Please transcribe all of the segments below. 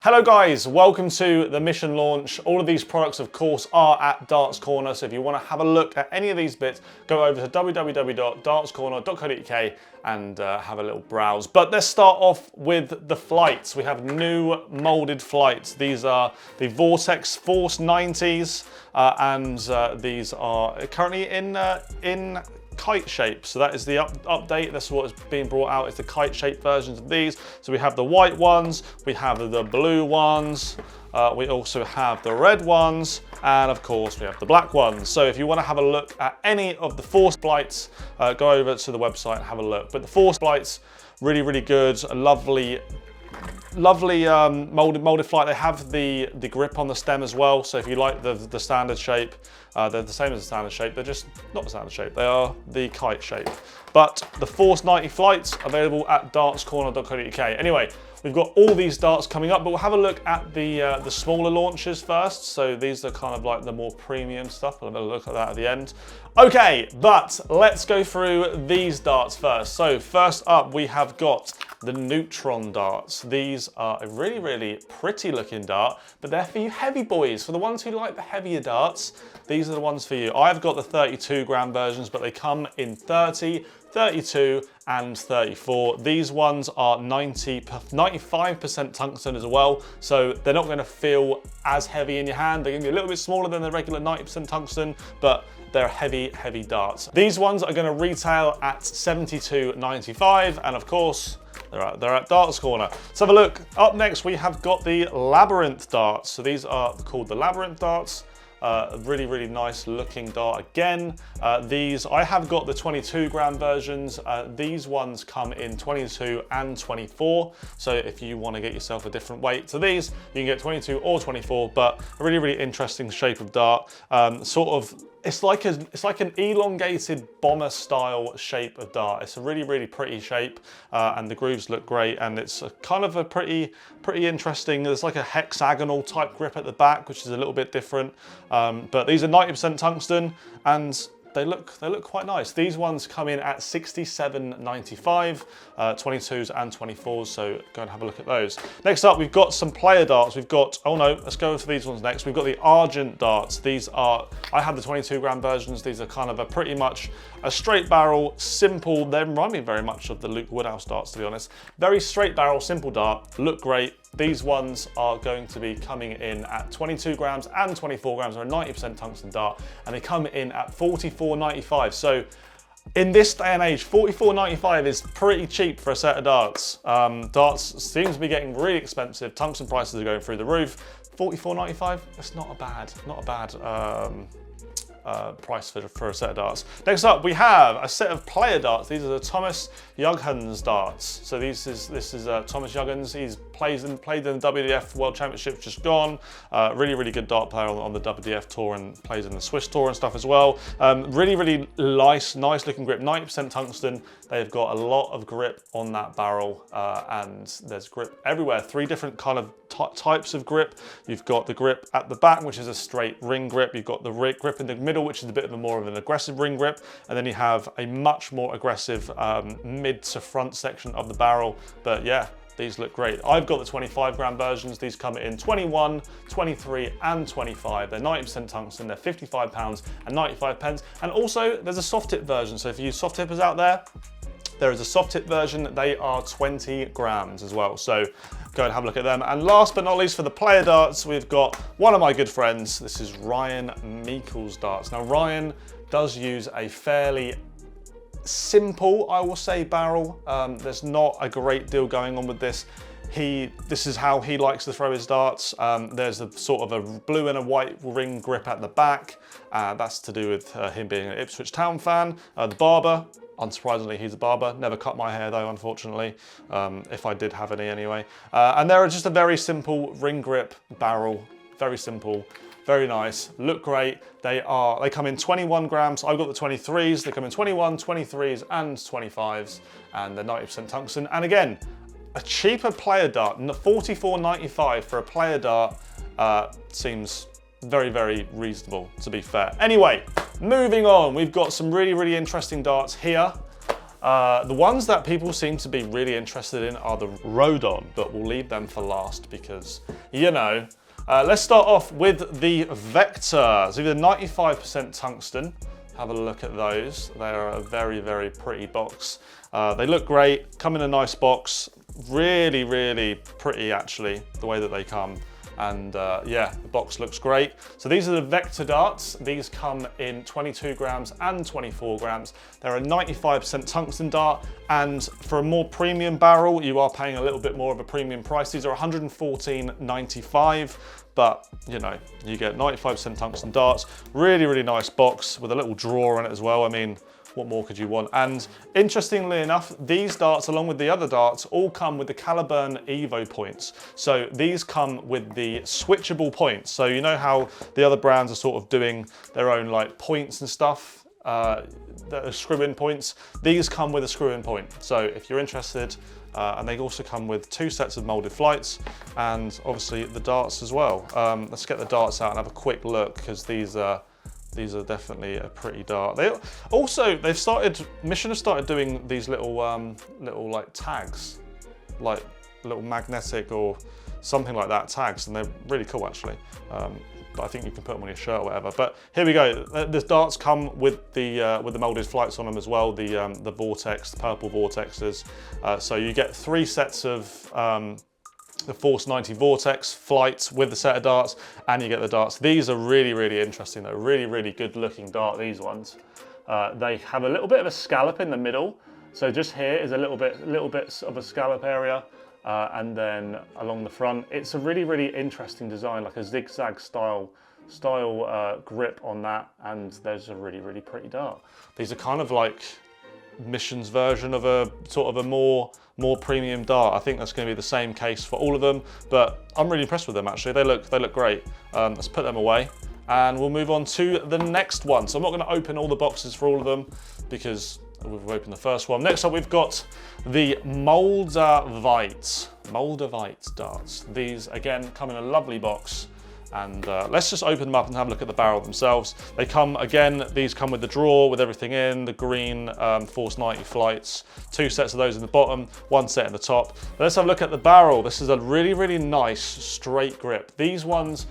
Hello guys, welcome to the mission launch. All of these products of course are at Darts Corner, so if you want to have a look at any of these bits, go over to www.dartscorner.co.uk and have a little browse. But let's start off with the flights. We have new molded flights. These are the Vortex Force 90s and these are currently in kite shape. So that is the update. That's what is being brought out, is the kite shape versions of these. So we have the white ones, we have the blue ones, we also have the red ones, and of course we have the black ones. So if you want to have a look at any of the Force flights, go over to the website and have a look. But the Force flights, really good, a lovely molded flight. They have the grip on the stem as well, so if you like the standard shape, they're the same as the standard shape, they're just not the standard shape, they are the kite shape. But the Force 90 flights available at dartscorner.co.uk. Anyway, we've got all these darts coming up, but we'll have a look at the smaller launches first. So these are kind of like the more premium stuff. We'll have a look at that at the end. Okay, but let's go through these darts first. So first up, we have got the Neutron darts. These are a really pretty looking dart, but they're for you heavy boys. For the ones who like the heavier darts, these are the ones for you. I've got the 32 gram versions, but they come in 30, 32 and 34. These ones are 95% tungsten as well, so they're not going to feel as heavy in your hand. They're going to be a little bit smaller than the regular 90% tungsten, but they're heavy darts. These ones are going to retail at $72.95, and of course, they're at Darts Corner. Let's have a look. Up next, we have got the Labyrinth darts. So these are called the Labyrinth darts. Really nice looking dart again. These, I have got the 22 gram versions. These ones come in 22 and 24. So if you want to get yourself a different weight to these, you can get 22 or 24, but a really interesting shape of dart. It's like an elongated bomber style shape of dart. It's a really pretty shape, and the grooves look great, and it's a kind of a pretty interesting, there's like a hexagonal type grip at the back, which is a little bit different. But these are 90% tungsten, and they look quite nice. These ones come in at $67.95, 22s and 24s, so go and have a look at those. Next up, we've got some player darts. We've got, oh no, let's go for these ones next. We've got the Argent darts. These are, I have the 22 gram versions. These are kind of pretty much a straight barrel, simple. They remind me very much of the Luke Woodhouse darts, to be honest. Very straight barrel, simple dart, look great. These ones are going to be coming in at 22 grams and 24 grams, or a 90% tungsten dart, and they come in at $44.95. So in this day and age, $44.95 is pretty cheap for a set of darts. Darts seem to be getting really expensive. Tungsten prices are going through the roof. $44.95, that's not a bad price for a set of darts. Next up, we have a set of player darts. These are the Thomas Jughans darts. So this is Thomas Jughans. He's played in the WDF World Championship just gone. Really good dart player on the WDF tour, and plays in the Swiss tour and stuff as well. Really nice looking grip. 90% tungsten. They've got a lot of grip on that barrel, and there's grip everywhere. 3 different kind of types of grip. You've got the grip at the back, which is a straight ring grip. You've got the grip in the middle, which is a bit of more of an aggressive ring grip, and then you have a much more aggressive mid to front section of the barrel. But yeah, these look great. I've got the 25 gram versions. These come in 21, 23 and 25. They're 90% tungsten. They're £55 and 95 pence. And also there's a soft tip version. So if you soft tippers out there, there is a soft tip version. They are 20 grams as well. So go and have a look at them. And last but not least, for the player darts, we've got one of my good friends. This is Ryan Meikle's darts. Now Ryan does use a fairly simple, I will say, barrel. There's not a great deal going on with this. This is how he likes to throw his darts. There's a sort of a blue and a white ring grip at the back. That's to do with him being an Ipswich Town fan. The barber, unsurprisingly, he's a barber. Never cut my hair though, unfortunately, if I did have any anyway. And they're just a very simple ring grip barrel, very simple. Very nice, look great. They come in 21 grams. I've got the 23s. They come in 21, 23s and 25s, and they're 90% tungsten. And again, a cheaper player dart, $44.95 for a player dart seems very reasonable, to be fair. Anyway, moving on. We've got some really interesting darts here. The ones that people seem to be really interested in are the Rodon, but we'll leave them for last because, you know. Let's start off with the Vector. So the 95% tungsten. Have a look at those. They are a very, very pretty box. They look great, come in a nice box. Really, really pretty actually, the way that they come. And yeah, the box looks great. So these are the Vector darts. These come in 22 grams and 24 grams. They're a 95% tungsten dart, and for a more premium barrel, you are paying a little bit more of a premium price. These are $114.95, but you know, you get 95% tungsten darts. Really, really nice box with a little drawer in it as well. I mean, what more could you want? And interestingly enough, these darts, along with the other darts, all come with the Caliburn Evo points. So these come with the switchable points. So you know how the other brands are sort of doing their own like points and stuff, that are screw-in points. These come with a screw-in point. So if you're interested, and they also come with 2 sets of molded flights and obviously the darts as well. Let's get the darts out and have a quick look because these are definitely a pretty dart. Mission have started doing these little like tags, like little magnetic or something like that tags, and they're really cool actually. But I think you can put them on your shirt or whatever. But here we go. The darts come with the molded flights on them as well. The Vortex, the purple Vortexes. So you get 3 sets of the Force 90 Vortex flight with the set of darts, and you get the darts. These are really, really interesting. They're really, really good looking dart, these ones. They have a little bit of a scallop in the middle. So just here is a little bit of a scallop area. And then along the front, it's a really, really interesting design, like a zigzag style grip on that. And there's a really, really pretty dart. These are kind of like Mission's version of a sort of a more premium dart. I think that's going to be the same case for all of them, but I'm really impressed with them actually. They look great. Let's put them away and we'll move on to the next one. So I'm not going to open all the boxes for all of them because we've opened the first one. Next up we've got the Moldavite darts. These again come in a lovely box. And let's just open them up and have a look at the barrel themselves. They come, again, these come with the drawer with everything in, the green Force 90 flights, 2 sets of those in the bottom, 1 set in the top. But let's have a look at the barrel. This is a really, really nice straight grip. These ones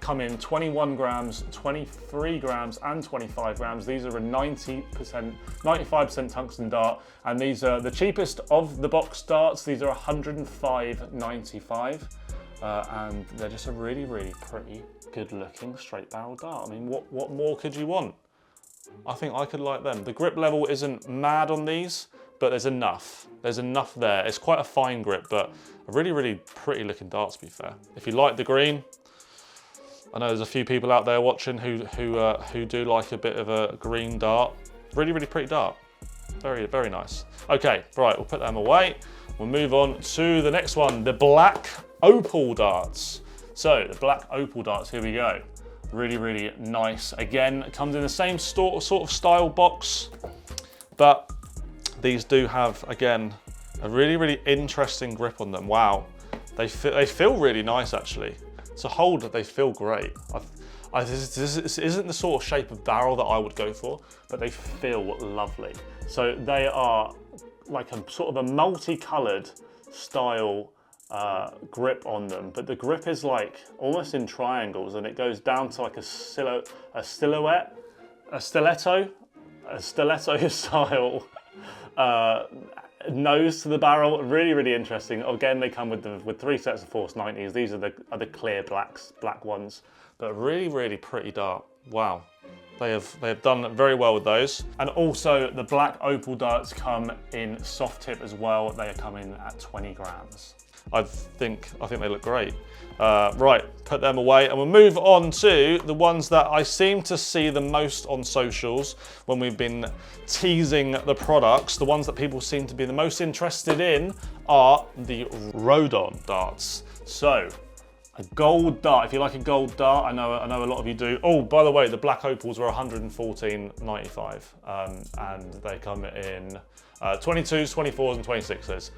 come in 21 grams, 23 grams, and 25 grams. These are a 95% tungsten dart, and these are the cheapest of the box darts. These are $105.95. And they're just a really, really pretty, good-looking straight barrel dart. I mean, what more could you want? I think I could like them. The grip level isn't mad on these, but there's enough. There's enough there. It's quite a fine grip, but a really, really pretty-looking dart, to be fair. If you like the green, I know there's a few people out there watching who do like a bit of a green dart. Really, really pretty dart. Very, very nice. Okay, right, we'll put them away. We'll move on to the next one, the black opal darts. So the black opal darts, here we go. Really, really nice. Again, it comes in the same sort of style box, but these do have, again, a really, really interesting grip on them. Wow, they feel really nice actually. To hold, they feel great. This isn't the sort of shape of barrel that I would go for, but they feel lovely. So they are like a sort of a multicolored style grip on them, but the grip is like almost in triangles, and it goes down to like a stiletto style nose to the barrel. Really, really interesting. Again, they come with 3 sets of Force 90s. These are the clear black ones, but really, really pretty dart. Wow. They have done very well with those. And also the black opal darts come in soft tip as well. They are coming at 20 grams. I think they look great. Right, put them away, and we'll move on to the ones that I seem to see the most on socials when we've been teasing the products. The ones that people seem to be the most interested in are the Rodon darts. So, a gold dart. If you like a gold dart, I know a lot of you do. Oh, by the way, the black opals were $114.95, and they come in 22s, 24s, and 26s.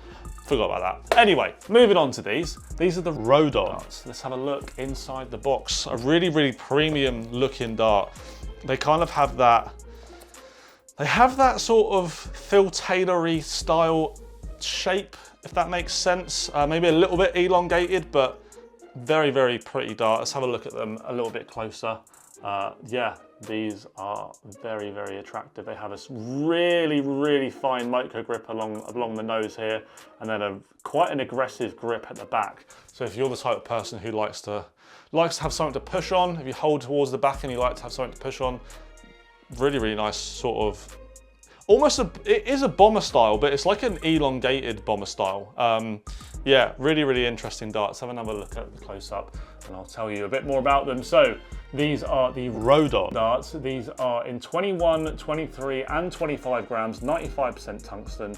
Forgot about that. Anyway, moving on to these. These are the Rodon darts. Let's have a look inside the box. A really, really premium looking dart. They kind of have that They have that sort of Phil Taylor-y style shape, if that makes sense. Maybe a little bit elongated, but very, very pretty dart. Let's have a look at them a little bit closer. Yeah, these are very, very attractive. They have a really, really fine micro grip along the nose here, and then quite an aggressive grip at the back. So if you're the type of person who likes to have something to push on, if you hold towards the back and you like to have something to push on, really, really nice sort of, it is a bomber style, but it's like an elongated bomber style. Yeah, really, really interesting darts. Have another look at the close-up and I'll tell you a bit more about them. So these are the Rodon darts. These are in 21, 23 and 25 grams, 95% tungsten,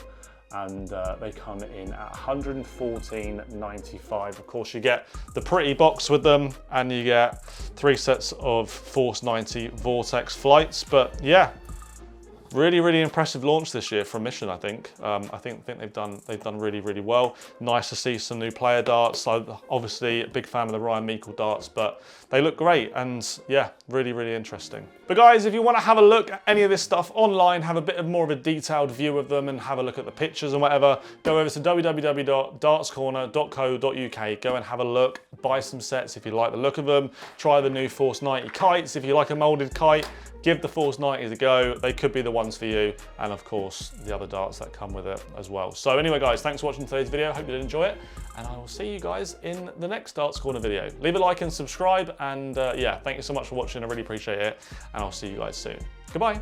and they come in at $114.95. Of course, you get the pretty box with them and you get 3 sets of Force 90 Vortex flights. But yeah, really, really impressive launch this year from Mission, I think. I think they've done really, really well. Nice to see some new player darts. I'm obviously a big fan of the Ryan Meikle darts, but they look great and yeah, really, really interesting. But guys, if you want to have a look at any of this stuff online, have a bit more of a detailed view of them and have a look at the pictures and whatever, go over to www.dartscorner.co.uk. Go and have a look, buy some sets if you like the look of them. Try the new Force 90 kites. If you like a molded kite, give the Force 90s a go. They could be the ones for you. And of course, the other darts that come with it as well. So anyway, guys, thanks for watching today's video. Hope you did enjoy it. And I will see you guys in the next Darts Corner video. Leave a like and subscribe. And yeah, thank you so much for watching. I really appreciate it. And I'll see you guys soon. Goodbye.